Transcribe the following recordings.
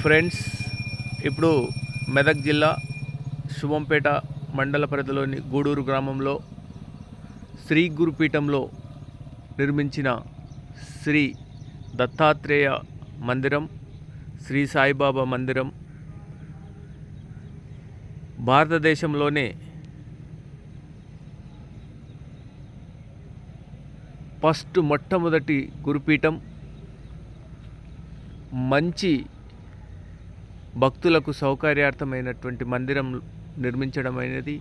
Friends, ఇప్పుడు మెదక్ జిల్లా శుభంపేట మండల పరిధిలోని గూడూరు గ్రామంలో శ్రీ గురుపీఠంలో నిర్మించిన శ్రీ దత్తాత్రేయ మందిరం, శ్రీ సాయిబాబా మందిరం భారతదేశంలోనే మొట్టమొదటి గురుపీఠం. మంచి భక్తులకు సౌకర్యార్థమైనటువంటి మందిరం నిర్మించడం అనేది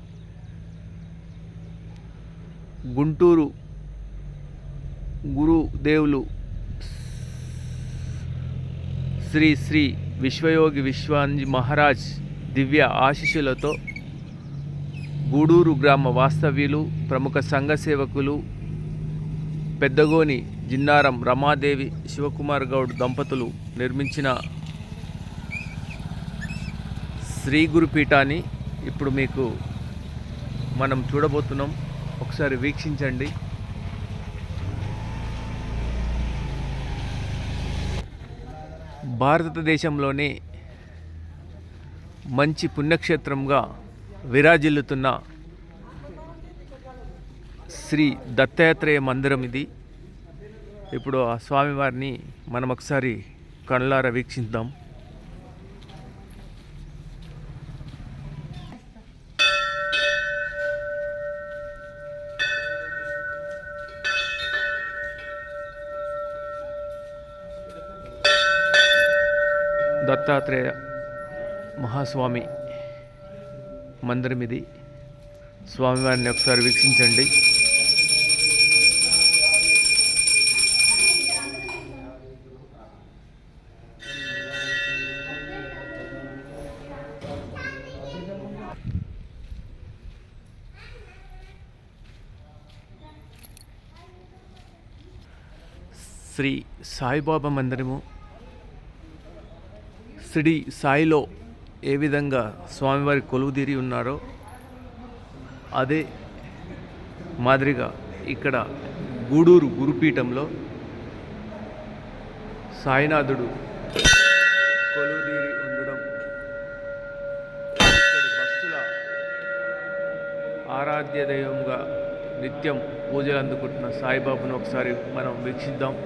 గుంటూరు గురుదేవులు శ్రీ శ్రీ విశ్వయోగి విశ్వాంజీ మహారాజ్ దివ్య ఆశీస్సులతో గూడూరు గ్రామ వాస్తవ్యులు, ప్రముఖ సంఘ సేవకులు పెద్దగోని జిన్నారం రమాదేవి శివకుమార్ గౌడ్ దంపతులు నిర్మించిన శ్రీ గురుపీఠాన్ని ఇప్పుడు మీకు మనం చూడబోతున్నాం. ఒకసారి వీక్షించండి. భారతదేశంలోనే మంచి పుణ్యక్షేత్రంగా విరాజిల్లుతున్న శ్రీ దత్తాత్రేయ మందిరం ఇది. ఇప్పుడు ఆ స్వామివారిని మనం ఒకసారి కళ్ళారా వీక్షిద్దాం. దత్తాత్రేయ మహాస్వామి మందిరం ఇది. స్వామివారిని ఒకసారి వీక్షించండి. శ్రీ సాయిబాబా మందిరము షిరిడి సాయిలో ఏ విధంగా స్వామివారి కొలువుదీరి ఉన్నారో అదే మాదిరిగా ఇక్కడ గూడూరు గురుపీఠంలో సాయినాథుడు కొలువుదీరి ఉండడం, ఇక్కడి భక్తుల ఆరాధ్య దైవంగా నిత్యం పూజలు అందుకుంటున్న సాయిబాబాను ఒకసారి మనం వీక్షిద్దాం.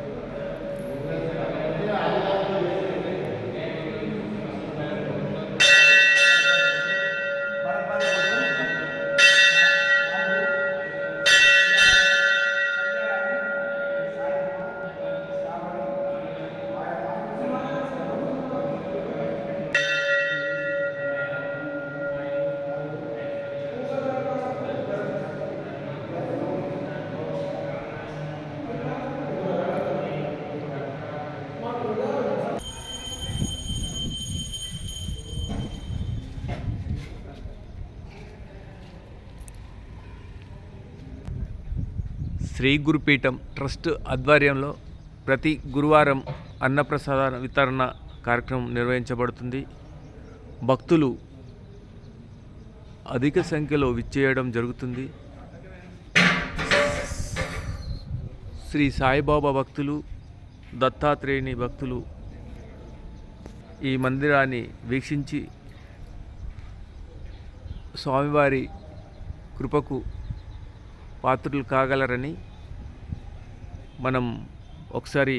శ్రీ గురుపీఠం ట్రస్ట్ ఆధ్వర్యంలో ప్రతి గురువారం అన్నప్రసాద వితరణ కార్యక్రమం నిర్వహించబడుతుంది. భక్తులు అధిక సంఖ్యలో విచ్చేయడం జరుగుతుంది. శ్రీ సాయిబాబా భక్తులు, దత్తాత్రేయుని భక్తులు ఈ మందిరాన్ని వీక్షించి స్వామివారి కృపకు పాత్రులు కాగలరని మనం ఒకసారి